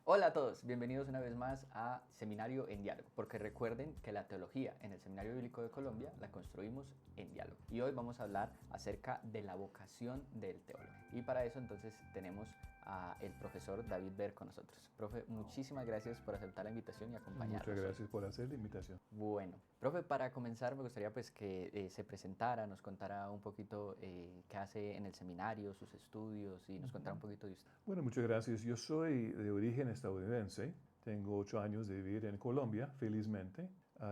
Hola a todos, bienvenidos una vez más a Seminario en Diálogo, porque recuerden que la teología en el Seminario Bíblico de Colombia la construimos en diálogo. Y hoy vamos a hablar acerca de la vocación del teólogo. Y para eso entonces tenemos al profesor David Ber con nosotros. Profe, muchísimas gracias por aceptar la invitación y acompañarnos. Muchas gracias por hacer la invitación. Bueno, profe, para comenzar me gustaría pues que se presentara, nos contara un poquito qué hace en el seminario, sus estudios y nos contara un poquito de usted. Bueno, muchas gracias. Yo soy de origen estadounidense. Tengo 8 años de vivir en Colombia, felizmente.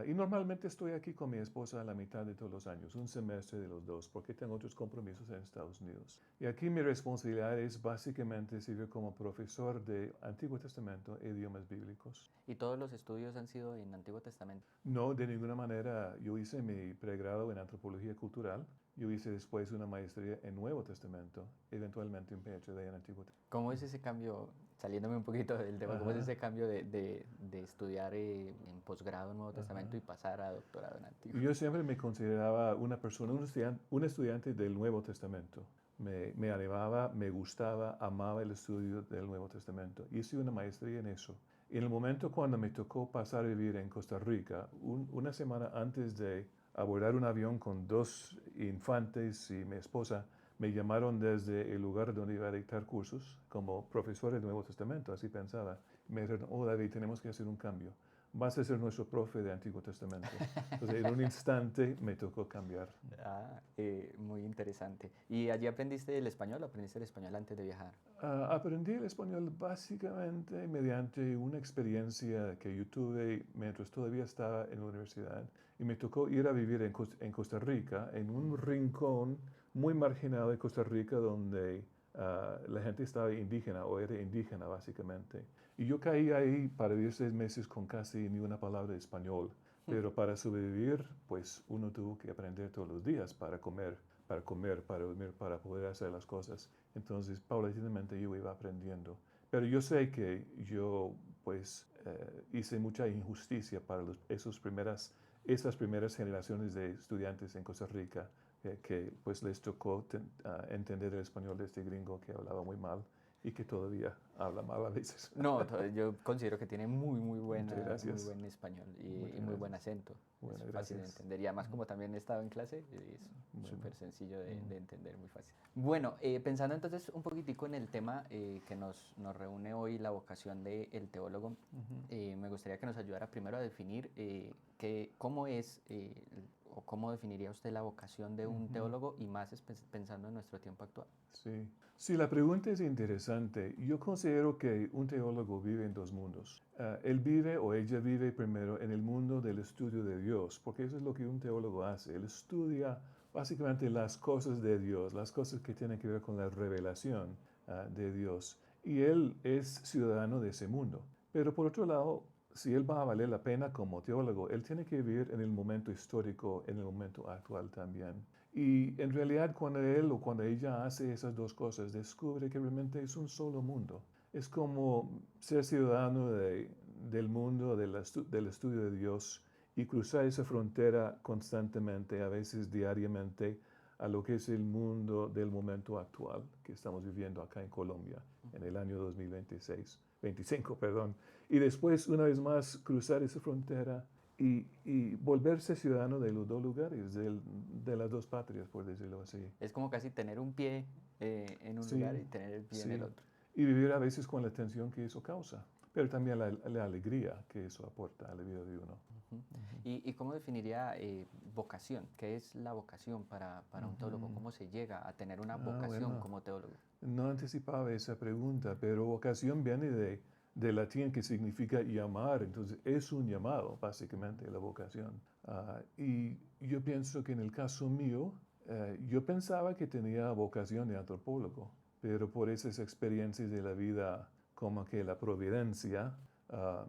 Y normalmente estoy aquí con mi esposa a la mitad de todos los años, un semestre de los dos, porque tengo otros compromisos en Estados Unidos. Y aquí mi responsabilidad es básicamente servir como profesor de Antiguo Testamento e idiomas bíblicos. ¿Y todos los estudios han sido en Antiguo Testamento? No, de ninguna manera. Yo hice mi pregrado en antropología cultural. Yo hice después una maestría en Nuevo Testamento, eventualmente un PhD en Antiguo Testamento. ¿Cómo es ese cambio, saliéndome un poquito del tema, cómo es Ajá, ese cambio de estudiar en posgrado en Nuevo Testamento y ajá. pasar a doctorado en Antiguo? Yo siempre me consideraba una persona, un estudiante del Nuevo Testamento. Me animaba, me gustaba, amaba el estudio del Nuevo Testamento. Hice una maestría en eso. Y en el momento cuando me tocó pasar a vivir en Costa Rica, una semana antes de abordar un avión con 2 infantes y mi esposa, me llamaron desde el lugar donde iba a dictar cursos como profesor del Nuevo Testamento, así pensaba. Me dijeron, oh David, tenemos que hacer un cambio. Vas a ser nuestro profe de Antiguo Testamento. Entonces, en un instante me tocó cambiar. Muy interesante. ¿Y allí aprendiste el español o aprendiste el español antes de viajar? Aprendí el español básicamente mediante una experiencia que yo tuve mientras todavía estaba en la universidad y me tocó ir a vivir en Costa Rica, en un rincón muy marginado de Costa Rica donde la gente estaba indígena o era indígena básicamente. Y yo caí ahí para vivir 6 meses con casi ni una palabra de español. Pero para sobrevivir, pues uno tuvo que aprender todos los días para dormir, para poder hacer las cosas. Entonces, paulatinamente yo iba aprendiendo. Pero yo sé que yo, pues, hice mucha injusticia para esas primeras generaciones de estudiantes en Costa Rica, pues les tocó entender el español de este gringo que hablaba muy mal y que todavía habla mal a veces. No, yo considero que tiene Muchas muy gracias. buen español y Muchas muy buen gracias. acento. Es Bueno, fácil de gracias. entender. Y además, como también he estado en clase, es súper Bueno. sencillo Mm. de entender, muy fácil. Bueno, pensando entonces un poquitico en el tema que nos reúne hoy, la vocación del teólogo, me gustaría que nos ayudara primero a definir cómo es o cómo definiría usted la vocación de un Ujú. teólogo y más pensando en nuestro tiempo actual. Sí. Sí, la pregunta es interesante. Yo considero que un teólogo vive en dos mundos. Él vive o ella vive primero en el mundo del estudio de Dios, porque eso es lo que un teólogo hace. Él estudia básicamente las cosas de Dios, las cosas que tienen que ver con la revelación de Dios. Y él es ciudadano de ese mundo. Pero por otro lado, si él va a valer la pena como teólogo, él tiene que vivir en el momento histórico, en el momento actual también. Y en realidad cuando él o cuando ella hace esas dos cosas, descubre que realmente es un solo mundo. Es como ser ciudadano del mundo, del estudio de Dios y cruzar esa frontera constantemente, a veces diariamente, a lo que es el mundo del momento actual que estamos viviendo acá en Colombia en el año 2025, perdón. Y después, una vez más, cruzar esa frontera y volverse ciudadano de los dos lugares, de las dos patrias, por decirlo así. Es como casi tener un pie en un lugar Sí, y tener el pie en el sí. otro. Y vivir a veces con la tensión que eso causa, pero también la alegría que eso aporta a la vida de uno. Ujú. ¿Y cómo definiría vocación? ¿Qué es la vocación para un teólogo? Ujú. ¿Cómo se llega a tener una vocación Bueno, como teólogo? no anticipaba esa pregunta, pero vocación viene de latín que significa llamar, entonces es un llamado, básicamente, la vocación. Y yo pienso que en el caso mío, yo pensaba que tenía vocación de antropólogo, pero por esas experiencias de la vida, como que la providencia,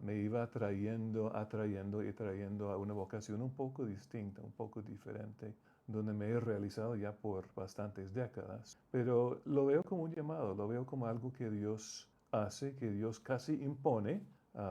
me iba atrayendo y trayendo a una vocación un poco distinta, un poco diferente, donde me he realizado ya por bastantes décadas. Pero lo veo como un llamado, lo veo como algo que Dios hace, que Dios casi impone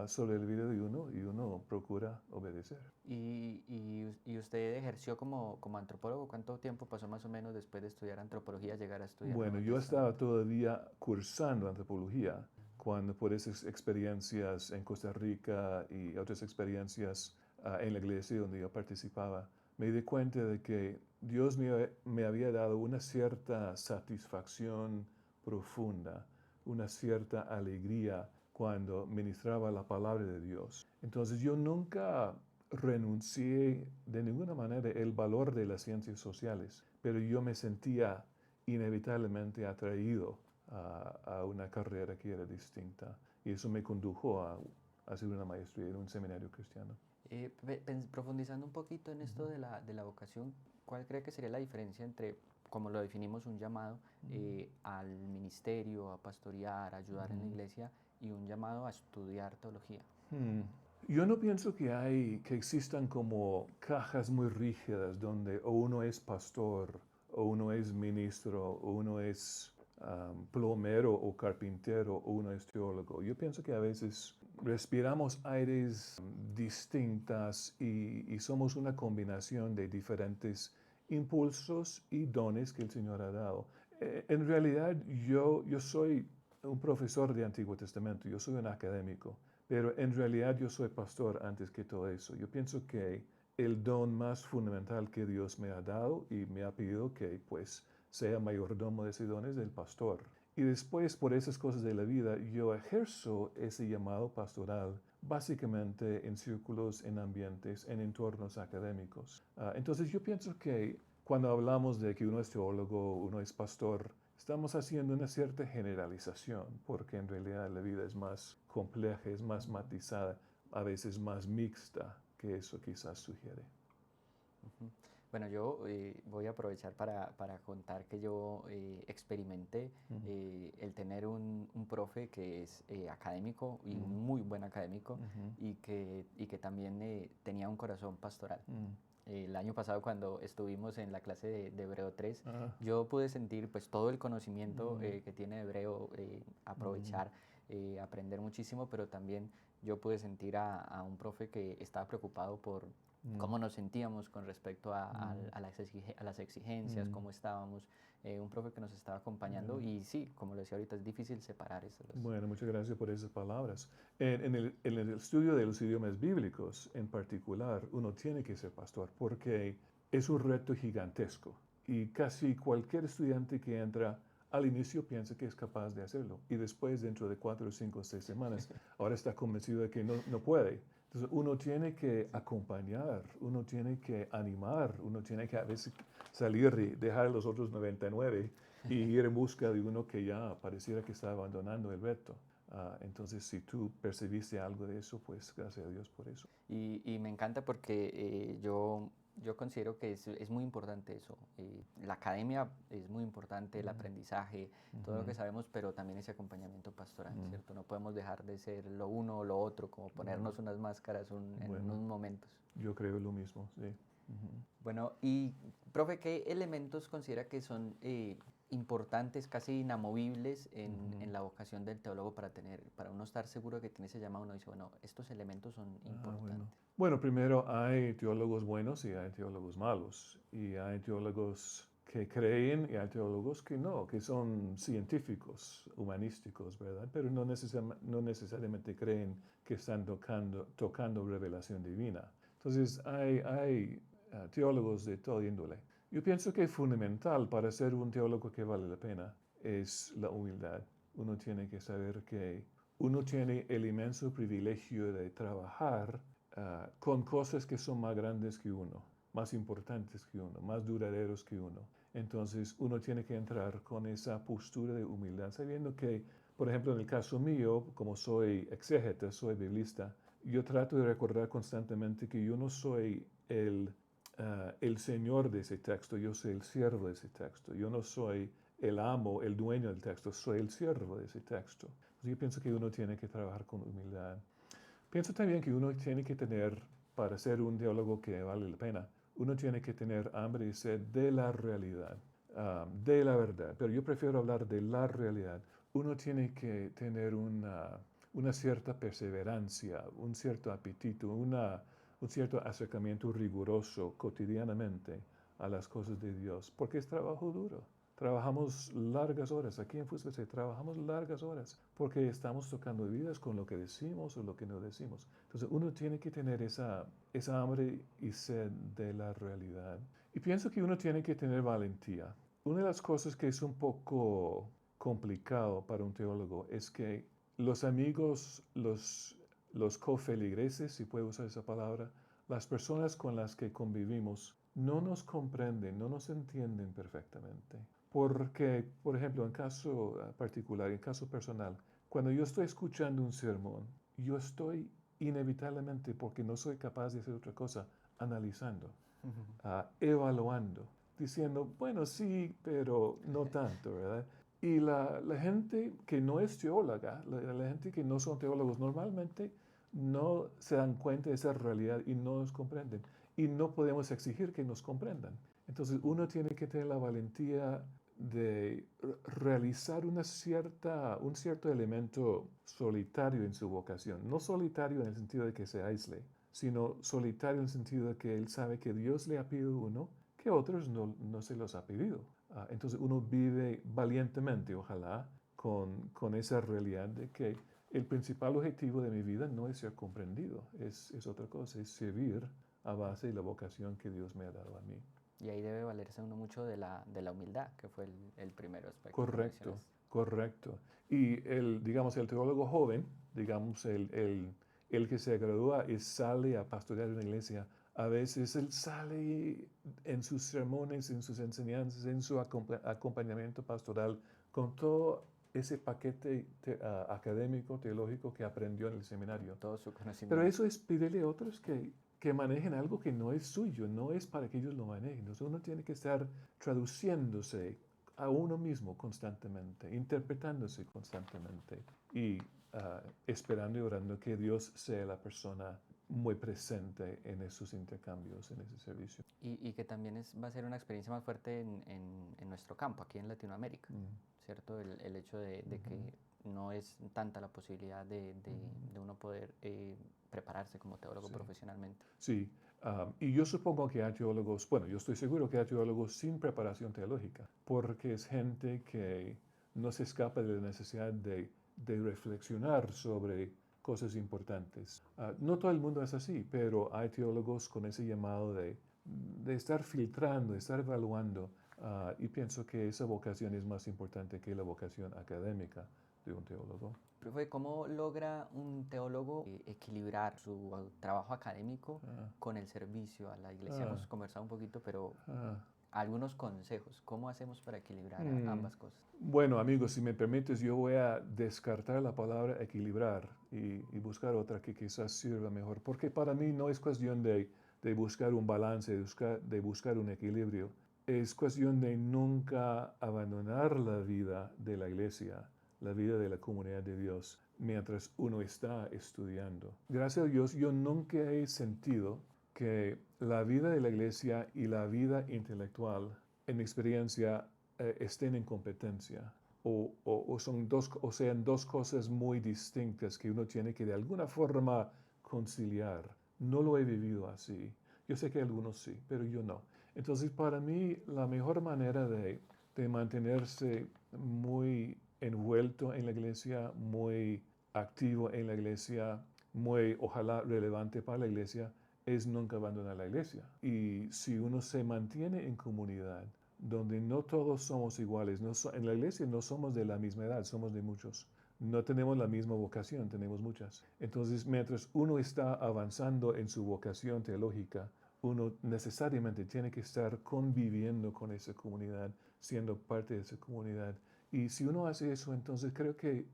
sobre el vida de uno y uno procura obedecer. ¿Y usted ejerció como antropólogo? ¿Cuánto tiempo pasó más o menos después de estudiar antropología llegar a estudiar Bueno, Nuevo yo estaba Testamento? todavía cursando antropología cuando por esas experiencias en Costa Rica y otras experiencias en la iglesia donde yo participaba, me di cuenta de que Dios me había dado una cierta satisfacción profunda, una cierta alegría cuando ministraba la palabra de Dios. Entonces yo nunca renuncié de ninguna manera el valor de las ciencias sociales, pero yo me sentía inevitablemente atraído a una carrera que era distinta y eso me condujo a hacer una maestría en un seminario cristiano. Profundizando un poquito en esto de la vocación, ¿cuál cree que sería la diferencia entre, como lo definimos, un llamado al ministerio, a pastorear, a ayudar en la iglesia y un llamado a estudiar teología? Yo no pienso que existan como cajas muy rígidas donde o uno es pastor, o uno es ministro, o uno es plomero o carpintero, o uno es teólogo. Yo pienso que a veces respiramos aires distintas y somos una combinación de diferentes impulsos y dones que el Señor ha dado. En realidad yo soy un profesor de Antiguo Testamento, yo soy un académico. Pero en realidad yo soy pastor antes que todo eso. Yo pienso que el don más fundamental que Dios me ha dado y me ha pedido que pues sea mayordomo de ese don es el pastor. Y después por esas cosas de la vida yo ejerzo ese llamado pastoral básicamente en círculos, en ambientes, en entornos académicos. Entonces yo pienso que cuando hablamos de que uno es teólogo, uno es pastor, estamos haciendo una cierta generalización, porque en realidad la vida es más compleja, es más matizada, a veces más mixta que eso quizás sugiere. Bueno, yo voy a aprovechar para contar que yo experimenté el tener un profe que es académico y un muy buen académico y que también tenía un corazón pastoral. El año pasado cuando estuvimos en la clase de Hebreo 3, yo pude sentir pues todo el conocimiento que tiene Hebreo, aprovechar, aprender muchísimo, pero también yo pude sentir a un profe que estaba preocupado por cómo nos sentíamos con respecto a las exigencias, cómo estábamos, un profe que nos estaba acompañando y sí, como lo decía ahorita, es difícil separar esas dos. Bueno, muchas gracias por esas palabras. En el estudio de los idiomas bíblicos en particular, uno tiene que ser pastor porque es un reto gigantesco y casi cualquier estudiante que entra al inicio piensa que es capaz de hacerlo y después dentro de 4, 5, 6 semanas ahora está convencido de que no puede. Entonces uno tiene que acompañar, uno tiene que animar, uno tiene que a veces salir y dejar a los otros 99 y ir en busca de uno que ya pareciera que está abandonando el reto. Entonces, si tú percibiste algo de eso, pues gracias a Dios por eso. Y me encanta porque yo considero que es muy importante eso. La academia es muy importante, el aprendizaje, todo lo que sabemos, pero también ese acompañamiento pastoral, ¿cierto? No podemos dejar de ser lo uno o lo otro, como ponernos unas máscaras en unos momentos. Yo creo lo mismo, sí. Bueno, y profe, ¿qué elementos considera que son importantes, casi inamovibles en la vocación del teólogo para uno estar seguro que tiene ese llamado? Uno dice, bueno, estos elementos son importantes. Bueno, primero hay teólogos buenos y hay teólogos malos. Y hay teólogos que creen y hay teólogos que no, que son científicos, humanísticos, ¿verdad? Pero no necesariamente creen que están tocando revelación divina. Entonces hay teólogos de toda índole. Yo pienso que fundamental para ser un teólogo que vale la pena es la humildad. Uno tiene que saber que uno tiene el inmenso privilegio de trabajar con cosas que son más grandes que uno, más importantes que uno, más duraderos que uno. Entonces uno tiene que entrar con esa postura de humildad, sabiendo que, por ejemplo, en el caso mío, como soy exégeta, soy biblista, yo trato de recordar constantemente que yo no soy el señor de ese texto, yo soy el siervo de ese texto. Yo no soy el amo, el dueño del texto, soy el siervo de ese texto. Entonces yo pienso que uno tiene que trabajar con humildad. Pienso también que uno tiene que tener, para ser un teólogo que vale la pena, uno tiene que tener hambre y sed de la realidad, de la verdad. Pero yo prefiero hablar de la realidad. Uno tiene que tener una cierta perseverancia, un cierto apetito, un cierto acercamiento riguroso cotidianamente a las cosas de Dios, porque es trabajo duro. trabajamos largas horas. Aquí en Fusca trabajamos largas horas porque estamos tocando vidas con lo que decimos o lo que no decimos. Entonces uno tiene que tener esa hambre y sed de la realidad. Y pienso que uno tiene que tener valentía. Una de las cosas que es un poco complicado para un teólogo es que los amigos, los cofeligreses, si puedo usar esa palabra, las personas con las que convivimos no nos comprenden, no nos entienden perfectamente. Porque, por ejemplo, en caso particular, en caso personal, cuando yo estoy escuchando un sermón, yo estoy inevitablemente, porque no soy capaz de hacer otra cosa, analizando, evaluando, diciendo, bueno, sí, pero no tanto, ¿verdad? Y la gente que no es teóloga, la gente que no son teólogos, normalmente no se dan cuenta de esa realidad y no nos comprenden. Y no podemos exigir que nos comprendan. Entonces uno tiene que tener la valentía de realizar un cierto elemento solitario en su vocación. No solitario en el sentido de que se aísle, sino solitario en el sentido de que él sabe que Dios le ha pedido uno que otros no se los ha pedido. Entonces uno vive valientemente, ojalá, con esa realidad de que el principal objetivo de mi vida no es ser comprendido, es otra cosa, es servir a base de la vocación que Dios me ha dado a mí. Y ahí debe valerse uno mucho de la humildad, que fue el primer aspecto que Correcto, mencionaste. correcto. Y digamos, el teólogo joven, digamos, el que se gradúa y sale a pastorear una iglesia, a veces él sale en sus sermones, en sus enseñanzas, en su acompañamiento pastoral, con todo ese paquete académico, teológico que aprendió en el seminario. Todo su Pero conocimiento. eso es pedirle a otros que manejen algo que no es suyo, no es para que ellos lo manejen. Entonces uno tiene que estar traduciéndose a uno mismo constantemente, interpretándose constantemente y esperando y orando que Dios sea la persona muy presente en esos intercambios, en ese servicio. Y que también va a ser una experiencia más fuerte en nuestro campo, aquí en Latinoamérica, ¿cierto? El hecho de que no es tanta la posibilidad de uno poder prepararse como teólogo Sí. profesionalmente. Sí, y yo supongo que hay teólogos, bueno, yo estoy seguro que hay teólogos sin preparación teológica, porque es gente que no se escapa de la necesidad de reflexionar sobre cosas importantes. No todo el mundo es así, pero hay teólogos con ese llamado de estar filtrando, de estar evaluando, y pienso que esa vocación es más importante que la vocación académica de un teólogo. Profe, ¿cómo logra un teólogo equilibrar su trabajo académico Ah, con el servicio a la iglesia? ah, Hemos conversado un poquito, pero ah. algunos consejos. ¿Cómo hacemos para equilibrar Mm, ambas cosas? Bueno, amigos, si me permites, yo voy a descartar la palabra equilibrar y buscar otra que quizás sirva mejor, porque para mí no es cuestión de buscar un balance, de buscar un equilibrio. Es cuestión de nunca abandonar la vida de la iglesia, la vida de la comunidad de Dios, mientras uno está estudiando. Gracias a Dios, yo nunca he sentido que la vida de la iglesia y la vida intelectual, en mi experiencia, estén en competencia o sean dos cosas muy distintas que uno tiene que de alguna forma conciliar. No lo he vivido así. Yo sé que algunos sí, pero yo no. Entonces, para mí, la mejor manera de mantenerse muy envuelto en la iglesia, muy activo en la iglesia, muy, ojalá, relevante para la iglesia, es nunca abandonar la iglesia. Y si uno se mantiene en comunidad, donde no todos somos iguales, en la iglesia no somos de la misma edad, somos de muchos. No tenemos la misma vocación, tenemos muchas. Entonces, mientras uno está avanzando en su vocación teológica, uno necesariamente tiene que estar conviviendo con esa comunidad, siendo parte de esa comunidad. Y si uno hace eso, entonces creo que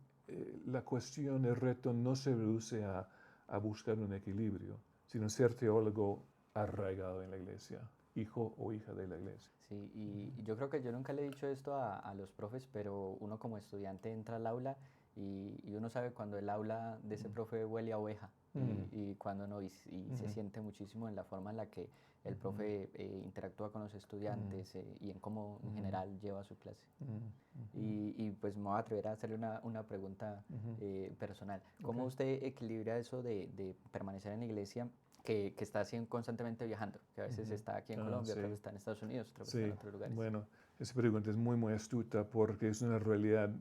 la cuestión, el reto no se reduce a buscar un equilibrio, sino ser teólogo arraigado en la iglesia, hijo o hija de la iglesia. Sí, y yo creo que yo nunca le he dicho esto a los profes, pero uno como estudiante entra al aula y uno sabe cuando el aula de ese profe huele a oveja Mm, y cuando no, y se mm, siente muchísimo en la forma en la que el mm, profe interactúa con los mm, estudiantes y en cómo en mm, general lleva su clase. mm, Y pues me voy a atrever a hacerle una pregunta mm, personal. ok. ¿Cómo usted equilibra eso de permanecer en la iglesia que está así constantemente viajando, que a veces está aquí en Colombia, sí. otras está en Estados Unidos, otras Sí, está en otros lugares. bueno, esa pregunta es muy, muy astuta porque es una realidad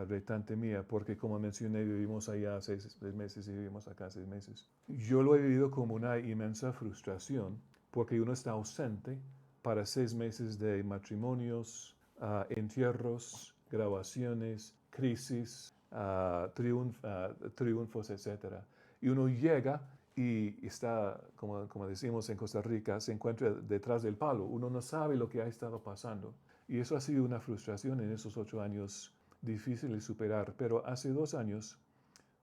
retante mía, porque como mencioné, vivimos allá 6 meses y vivimos acá 6 meses. Yo lo he vivido como una inmensa frustración porque uno está ausente para 6 meses de matrimonios, entierros, graduaciones, crisis, triunfos, etc. Y uno llega y está, como decimos en Costa Rica, se encuentra detrás del palo. Uno no sabe lo que ha estado pasando. Y eso ha sido una frustración en esos 8 años difícil de superar. Pero hace 2 años,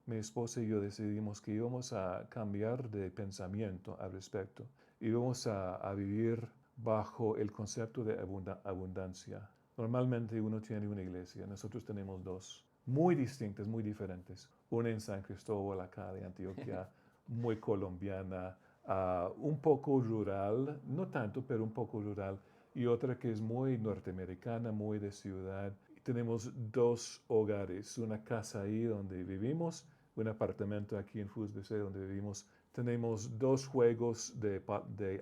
mi esposa y yo decidimos que íbamos a cambiar de pensamiento al respecto. Íbamos a vivir bajo el concepto de abundancia. Normalmente uno tiene una iglesia, nosotros tenemos dos, muy distintas, muy diferentes. Una en San Cristóbal, acá de Antioquia, muy colombiana, un poco rural, no tanto, pero un poco rural, y otra que es muy norteamericana, muy de ciudad. Tenemos dos hogares, una casa ahí donde vivimos, un apartamento aquí en Fusbc donde vivimos. Tenemos dos juegos de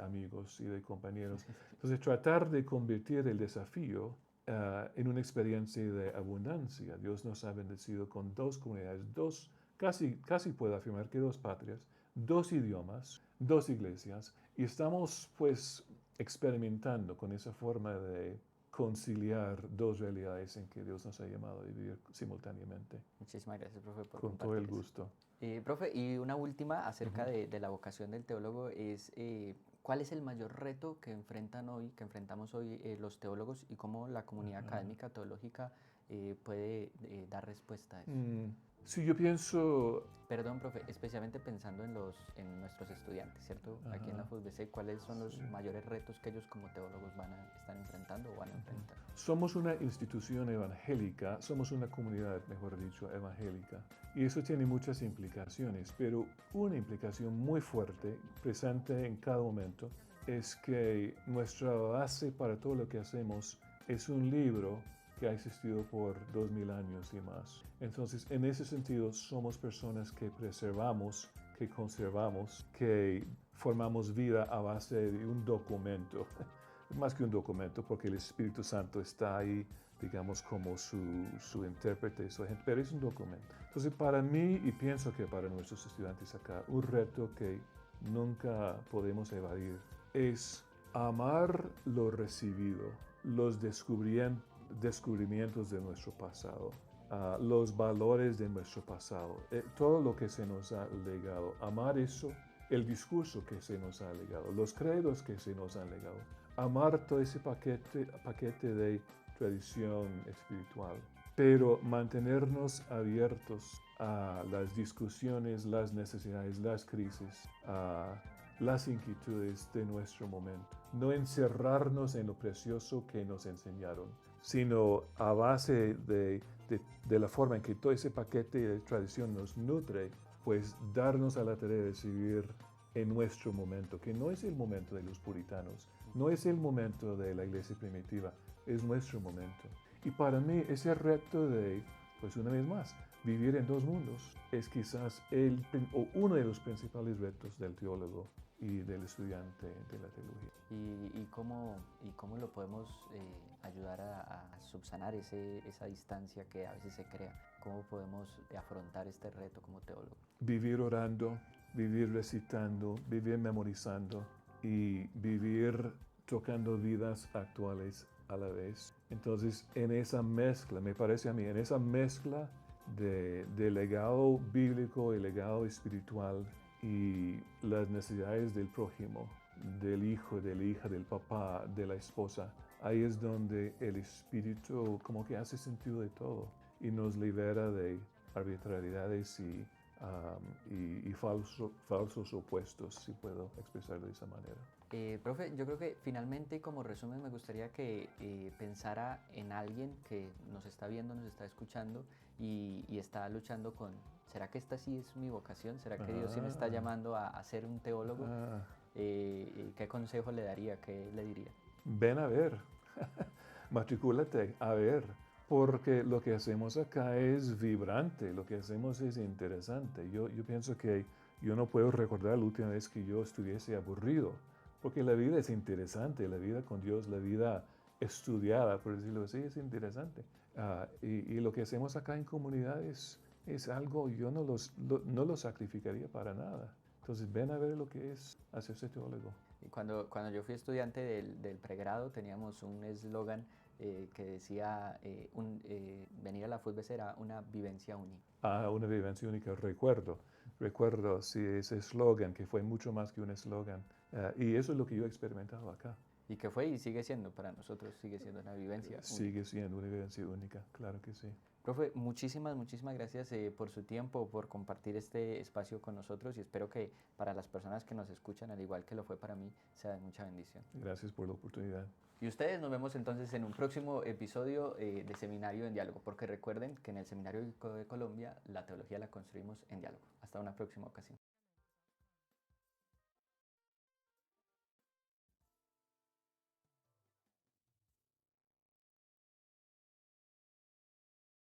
amigos y de compañeros. Entonces, tratar de convertir el desafío en una experiencia de abundancia. Dios nos ha bendecido con dos comunidades, casi puedo afirmar que dos patrias, dos idiomas, dos iglesias, y estamos pues experimentando con esa forma de conciliar dos realidades en que Dios nos ha llamado a vivir simultáneamente. Muchísimas gracias, profe, por Con todo el compartir eso. gusto. Profe, y una última acerca de la vocación del teólogo es, ¿cuál es el mayor reto que enfrentamos hoy los teólogos y cómo la comunidad académica teológica puede dar respuesta a eso? Sí, yo pienso... Perdón, profe, especialmente pensando en nuestros estudiantes, ¿cierto? Aquí en la FUSBC, ¿cuáles son los mayores retos que ellos como teólogos van a estar enfrentando o van a enfrentar? Somos una institución evangélica, somos una comunidad, mejor dicho, evangélica. Y eso tiene muchas implicaciones, pero una implicación muy fuerte, presente en cada momento, es que nuestra base para todo lo que hacemos es un libro que ha existido por 2000 años y más. Entonces, en ese sentido, somos personas que preservamos, que conservamos, que formamos vida a base de un documento. Más que un documento, porque el Espíritu Santo está ahí, digamos, como su intérprete, su agente, pero es un documento. Entonces, para mí, y pienso que para nuestros estudiantes acá, un reto que nunca podemos evadir es amar lo recibido, los descubrimientos de nuestro pasado, los valores de nuestro pasado, todo lo que se nos ha legado, amar eso, el discurso que se nos ha legado, los credos que se nos han legado, amar todo ese paquete de tradición espiritual, pero mantenernos abiertos a las discusiones, las necesidades, las crisis, las inquietudes de nuestro momento. No encerrarnos en lo precioso que nos enseñaron, sino a base de la forma en que todo ese paquete de tradición nos nutre, pues darnos a la tarea de seguir en nuestro momento, que no es el momento de los puritanos, no es el momento de la iglesia primitiva, es nuestro momento. Y para mí ese reto de, pues una vez más, vivir en dos mundos es quizás uno de los principales retos del teólogo y del estudiante de la teología. ¿Y cómo lo podemos ayudar a subsanar esa distancia que a veces se crea? ¿Cómo podemos afrontar este reto como teólogo? Vivir orando, vivir recitando, vivir memorizando y vivir tocando vidas actuales a la vez. Entonces, en esa mezcla, me parece a mí, en esa mezcla de legado bíblico y legado espiritual y las necesidades del prójimo, del hijo, de la hija, del papá, de la esposa, ahí es donde el espíritu como que hace sentido de todo y nos libera de arbitrariedades y falsos opuestos, si puedo expresarlo de esa manera. Profe, yo creo que finalmente como resumen me gustaría que pensara en alguien que nos está viendo, nos está escuchando y está luchando con, ¿será que esta sí es mi vocación? ¿Será que Dios sí me está llamando a ser un teólogo? ¿Qué consejo le daría? ¿Qué le diría? Ven a ver, matricúlate a ver, porque lo que hacemos acá es vibrante, lo que hacemos es interesante. Yo pienso que Yo no puedo recordar la última vez que yo estuviese aburrido, porque la vida es interesante, la vida con Dios, la vida estudiada, por decirlo así, es interesante. Y lo que hacemos acá en comunidad es algo, yo no lo sacrificaría para nada. Entonces ven a ver lo que es hacerse teólogo. Y cuando yo fui estudiante del pregrado teníamos un eslogan que decía venir a la FUSBES era una vivencia única. Una vivencia única, recuerdo sí, ese eslogan que fue mucho más que un eslogan. Y eso es lo que yo he experimentado acá. Y que fue y sigue siendo para nosotros, sigue siendo una vivencia única. Sigue siendo una vivencia única, claro que sí. Profe, muchísimas gracias por su tiempo, por compartir este espacio con nosotros y espero que para las personas que nos escuchan, al igual que lo fue para mí, sea de mucha bendición. Gracias por la oportunidad. Y ustedes nos vemos entonces en un próximo episodio de Seminario en Diálogo, porque recuerden que en el Seminario Bíblico de Colombia la teología la construimos en diálogo. Hasta una próxima ocasión.